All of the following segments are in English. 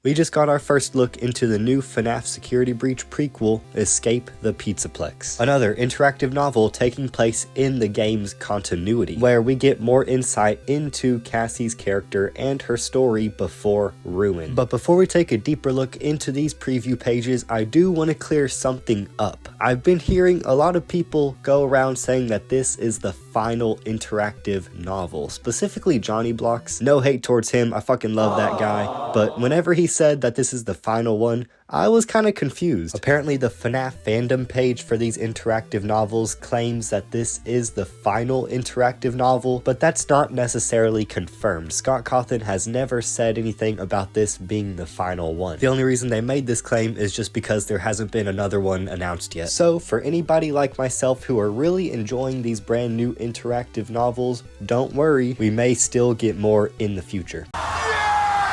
We just got our first look into the new FNAF Security Breach prequel, Escape the Pizzaplex. Another interactive novel taking place in the game's continuity, where we get more insight into Cassie's character and her story before Ruin. But before we take a deeper look into these preview pages, I do want to clear something up. I've been hearing a lot of people go around saying that this is the final interactive novel, specifically Johnny Blocks. No hate towards him, I fucking love that guy, but whenever he said that this is the final one, I was kind of confused. Apparently the FNAF fandom page for these interactive novels claims that this is the final interactive novel, but that's not necessarily confirmed. Scott Cawthon has never said anything about this being the final one. The only reason they made this claim is just because there hasn't been another one announced yet. So for anybody like myself who are really enjoying these brand new interactive novels, don't worry, we may still get more in the future.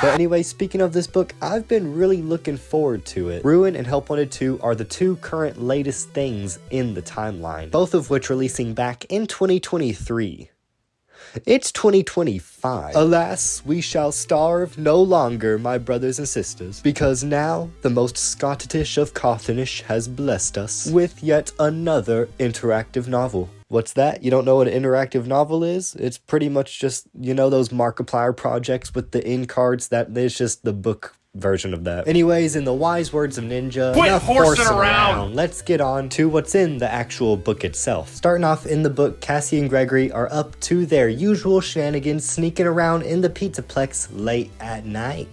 But anyway, speaking of this book, I've been really looking forward to it. Ruin and Help Wanted 2 are the two current latest things in the timeline, both of which releasing back in 2023. It's 2025. Alas, we shall starve no longer, my brothers and sisters, because now the most Scottish of Cawthonish has blessed us with yet another interactive novel. What's that? You don't know what an interactive novel is? It's pretty much just, you know, those Markiplier projects with the in cards. That is just the book version of that. Anyways, in the wise words of Ninja, quit horsing around. Let's get on to what's in the actual book itself. Starting off in the book, Cassie and Gregory are up to their usual shenanigans, sneaking around in the Pizzaplex late at night.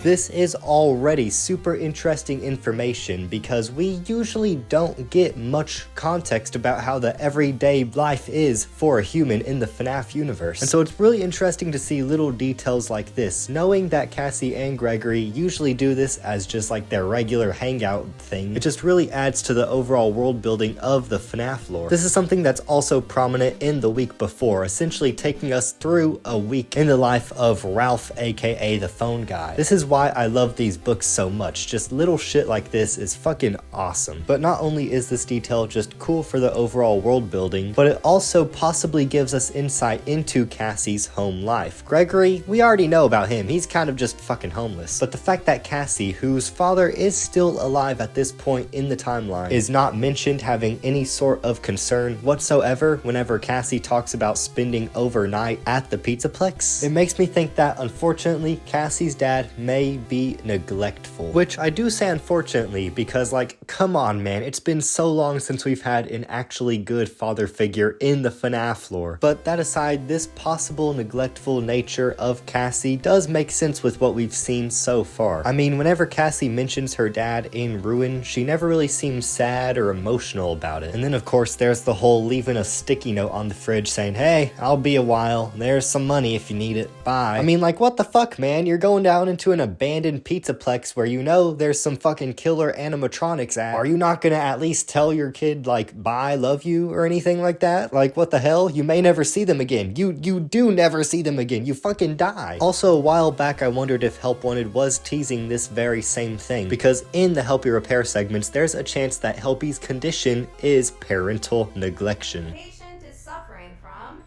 This is already super interesting information because we usually don't get much context about how the everyday life is for a human in the FNAF universe. And so it's really interesting to see little details like this, knowing that Cassie and Gregory usually do this as just like their regular hangout thing. It just really adds to the overall world building of the FNAF lore. This is something that's also prominent in the week before, essentially taking us through a week in the life of Ralph, aka the phone guy. This is why I love these books so much. Just little shit like this is fucking awesome. But not only is this detail just cool for the overall world building, but it also possibly gives us insight into Cassie's home life. Gregory, we already know about him. He's kind of just fucking homeless. But the fact that Cassie, whose father is still alive at this point in the timeline, is not mentioned having any sort of concern whatsoever whenever Cassie talks about spending overnight at the Pizzaplex, it makes me think that unfortunately Cassie's dad may be neglectful. Which I do say unfortunately because, like, come on man, it's been so long since we've had an actually good father figure in the FNAF lore. But that aside, this possible neglectful nature of Cassie does make sense with what we've seen so far. I mean, whenever Cassie mentions her dad in Ruin, she never really seems sad or emotional about it. And then of course there's the whole leaving a sticky note on the fridge saying, hey, I'll be a while, there's some money if you need it, bye. I mean, like, what the fuck, man? You're going down into an abandoned Pizzaplex where you know there's some fucking killer animatronics at. Are you not gonna at least tell your kid, like, bye, love you, or anything like that? Like, what the hell? You may never see them again. You do never see them again. You fucking die. Also, a while back I wondered if Help Wanted was teasing this very same thing, because in the Helpy Repair segments there's a chance that Helpy's condition is parental neglection. Patient is suffering from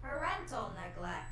parental neglect.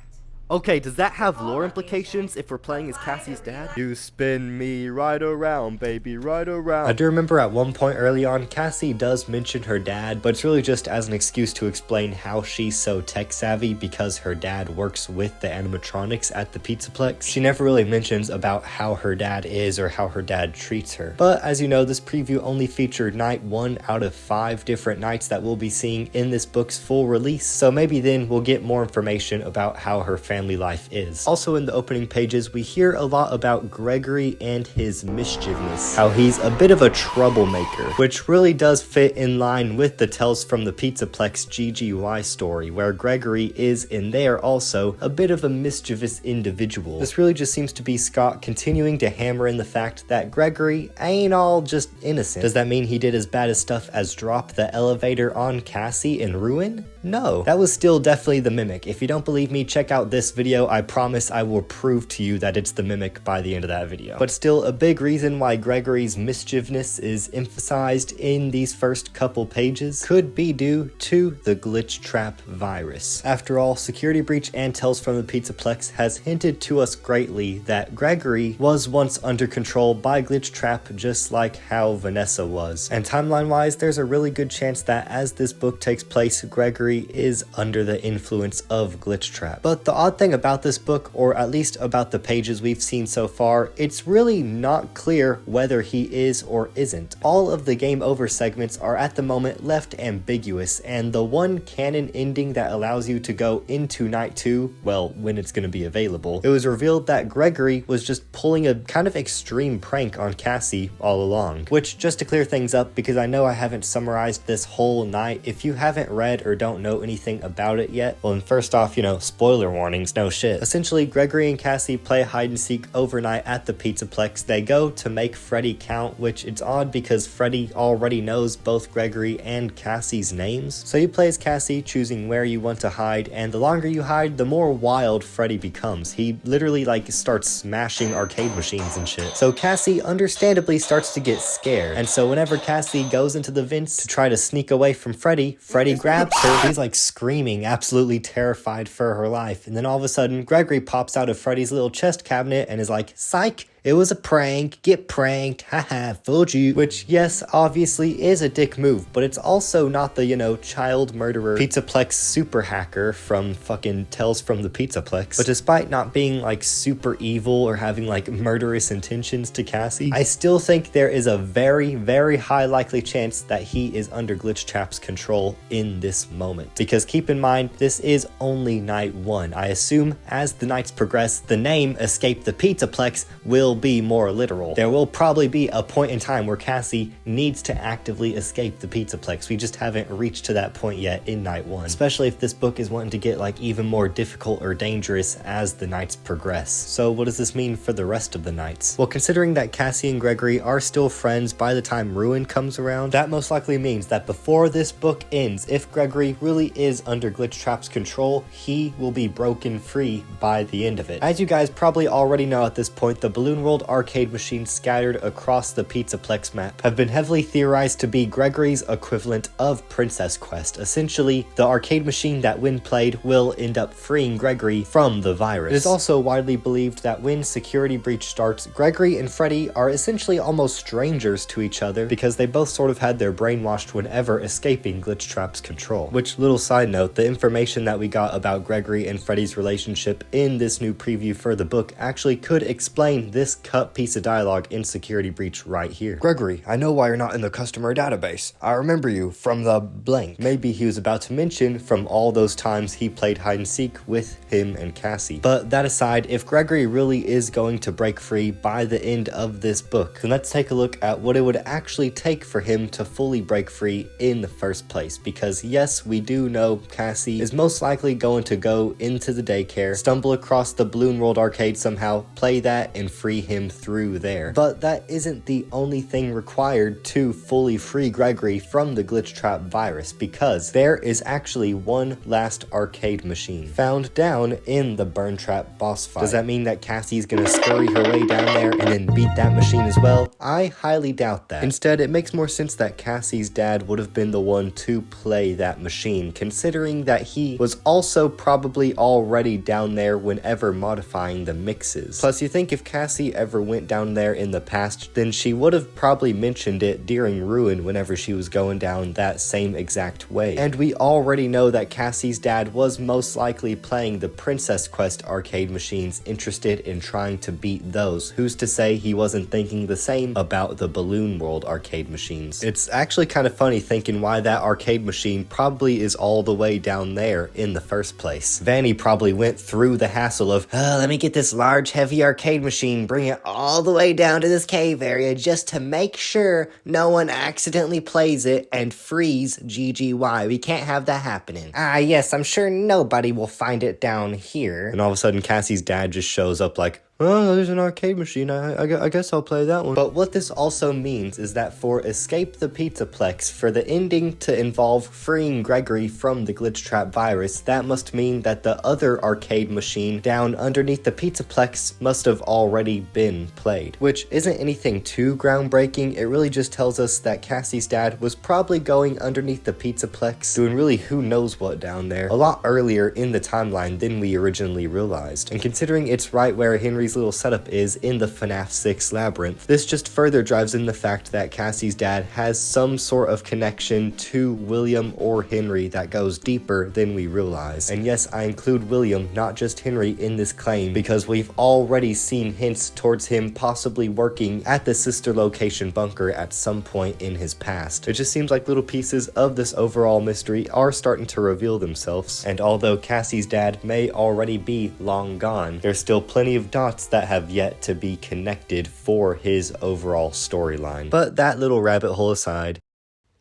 Okay, does that have lore implications if we're playing as Cassie's dad? You spin me right around, baby, right around. I do remember at one point early on, Cassie does mention her dad, but it's really just as an excuse to explain how she's so tech savvy because her dad works with the animatronics at the Pizzaplex. She never really mentions about how her dad is or how her dad treats her. But as you know, this preview only featured night 1 out of 5 different nights that we'll be seeing in this book's full release, so maybe then we'll get more information about how her family life is. Also in the opening pages, we hear a lot about Gregory and his mischievousness, how he's a bit of a troublemaker, which really does fit in line with the Tales from the Pizzaplex GGY story, where Gregory is in there also a bit of a mischievous individual. This really just seems to be Scott continuing to hammer in the fact that Gregory ain't all just innocent. Does that mean he did as bad as stuff as drop the elevator on Cassie in Ruin? No, that was still definitely the Mimic. If you don't believe me, check out this video. I promise I will prove to you that it's the Mimic by the end of that video. But still, a big reason why Gregory's mischievousness is emphasized in these first couple pages could be due to the glitch trap virus. After all, Security Breach and Tales from the Pizzaplex has hinted to us greatly that Gregory was once under control by glitch trap, just like how Vanessa was. And timeline-wise, there's a really good chance that as this book takes place, Gregory is under the influence of glitch trap. But the odd thing about this book, or at least about the pages we've seen so far, it's really not clear whether he is or isn't. All of the game over segments are at the moment left ambiguous, and the one canon ending that allows you to go into night 2, well, when it's going to be available, it was revealed that Gregory was just pulling a kind of extreme prank on Cassie all along. Which, just to clear things up, because I know I haven't summarized this whole night, if you haven't read or don't know anything about it yet, well, and first off, spoiler warnings, no shit. Essentially, Gregory and Cassie play hide and seek overnight at the Pizzaplex. They go to make Freddy count, which it's odd because Freddy already knows both Gregory and Cassie's names. So you play as Cassie, choosing where you want to hide, and the longer you hide, the more wild Freddy becomes. He literally starts smashing arcade machines and shit. So Cassie understandably starts to get scared, and so whenever Cassie goes into the vents to try to sneak away from Freddy, Freddy grabs her. He's screaming, absolutely terrified for her life, and then all of a sudden Gregory pops out of Freddy's little chest cabinet and is like, "Psych! It was a prank, get pranked, haha, fooled you." Which, yes, obviously is a dick move, but it's also not the, child murderer Pizzaplex super hacker from fucking Tales from the Pizzaplex. But despite not being super evil or having murderous intentions to Cassie, I still think there is a very, very high likely chance that he is under glitch trap's control in this moment. Because keep in mind, this is only night 1. I assume as the nights progress, the name Escape the Pizzaplex will be more literal. There will probably be a point in time where Cassie needs to actively escape the Pizzaplex. We just haven't reached to that point yet in night 1. Especially if this book is wanting to get even more difficult or dangerous as the nights progress. So what does this mean for the rest of the nights? Well, considering that Cassie and Gregory are still friends by the time Ruin comes around, that most likely means that before this book ends, if Gregory really is under glitch trap's control, he will be broken free by the end of it. As you guys probably already know at this point, the Balloon World arcade machines scattered across the Pizzaplex map have been heavily theorized to be Gregory's equivalent of Princess Quest. Essentially, the arcade machine that when played will end up freeing Gregory from the virus. It is also widely believed that when Security Breach starts, Gregory and Freddy are essentially almost strangers to each other because they both sort of had their brainwashed whenever escaping glitch trap's control. Which, little side note, the information that we got about Gregory and Freddy's relationship in this new preview for the book actually could explain this cut piece of dialogue in Security Breach right here. "Gregory, I know why you're not in the customer database. I remember you from the blank." Maybe he was about to mention from all those times he played hide and seek with him and Cassie. But that aside, if Gregory really is going to break free by the end of this book, then let's take a look at what it would actually take for him to fully break free in the first place. Because yes, we do know Cassie is most likely going to go into the daycare, stumble across the Balloon World arcade somehow, play that, and free him through there. But that isn't the only thing required to fully free Gregory from the glitch trap virus, because there is actually one last arcade machine found down in the burn trap boss fight. Does that mean that Cassie's gonna scurry her way down there and then beat that machine as well? I highly doubt that. Instead, it makes more sense that Cassie's dad would have been the one to play that machine, considering that he was also probably already down there whenever modifying the mixes. Plus, you think if Cassie ever went down there in the past, then she would have probably mentioned it during Ruin whenever she was going down that same exact way. And we already know that Cassie's dad was most likely playing the Princess Quest arcade machines, interested in trying to beat those. Who's to say he wasn't thinking the same about the Balloon World arcade machines? It's actually kind of funny thinking why that arcade machine probably is all the way down there in the first place. Vanny probably went through the hassle of, let me get this large heavy arcade machine, bring it all the way down to this cave area just to make sure no one accidentally plays it and freeze GGY. We can't have that happening. Yes, I'm sure nobody will find it down here. And all of a sudden Cassie's dad just shows up like, Oh, there's an arcade machine. I guess I'll play that one. But what this also means is that for Escape the Pizzaplex, for the ending to involve freeing Gregory from the glitch trap virus, that must mean that the other arcade machine down underneath the Pizzaplex must have already been played. Which isn't anything too groundbreaking. It really just tells us that Cassie's dad was probably going underneath the Pizzaplex, doing really who knows what down there, a lot earlier in the timeline than we originally realized. And considering it's right where Henry's little setup is in the FNAF 6 labyrinth, this just further drives in the fact that Cassie's dad has some sort of connection to William or Henry that goes deeper than we realize. And yes, I include William, not just Henry, in this claim because we've already seen hints towards him possibly working at the sister location bunker at some point in his past. It just seems like little pieces of this overall mystery are starting to reveal themselves. And although Cassie's dad may already be long gone, there's still plenty of dots that have yet to be connected for his overall storyline. But that little rabbit hole aside,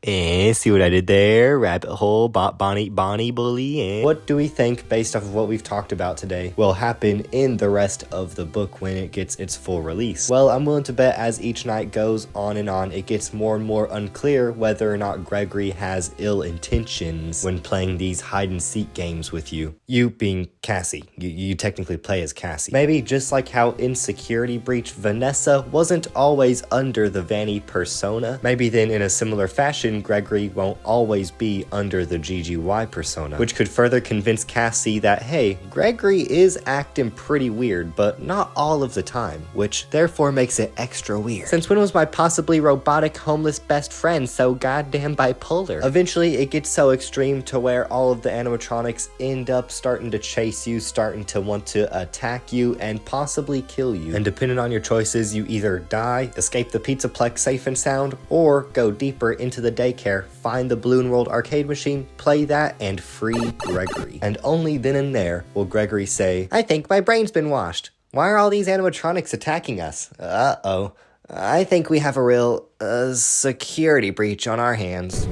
see what I did there? Rabbit hole, Bonnie bully. What do we think, based off of what we've talked about today, will happen in the rest of the book when it gets its full release? Well, I'm willing to bet as each night goes on and on, it gets more and more unclear whether or not Gregory has ill intentions when playing these hide-and-seek games with you. You being Cassie. You technically play as Cassie. Maybe just like how in Security Breach, Vanessa wasn't always under the Vanny persona, maybe then in a similar fashion, Gregory won't always be under the GGY persona, which could further convince Cassie that, hey, Gregory is acting pretty weird, but not all of the time, which therefore makes it extra weird. Since when was my possibly robotic homeless best friend so goddamn bipolar? Eventually, it gets so extreme to where all of the animatronics end up starting to chase you, starting to want to attack you, and possibly kill you. And depending on your choices, you either die, escape the Pizzaplex safe and sound, or go deeper into the daycare, find the Balloon World arcade machine, play that, and free Gregory. And only then and there will Gregory say, I think my brain's been washed. Why are all these animatronics attacking us? Uh-oh. I think we have a real, security breach on our hands.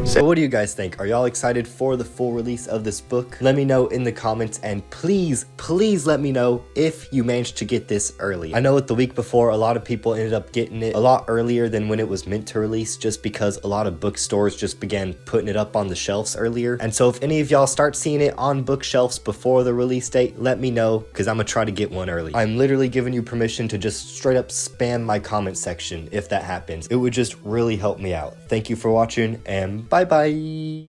So what do you guys think? Are y'all excited for the full release of this book? Let me know in the comments, and please let me know if you managed to get this early. I know the week before, a lot of people ended up getting it a lot earlier than when it was meant to release, just because a lot of bookstores just began putting it up on the shelves earlier. And so if any of y'all start seeing it on bookshelves before the release date, let me know, because I'm gonna try to get one early. I'm literally giving you permission to just straight up spam my comment section if that happens. It would just really help me out. Thank you for watching, and bye-bye.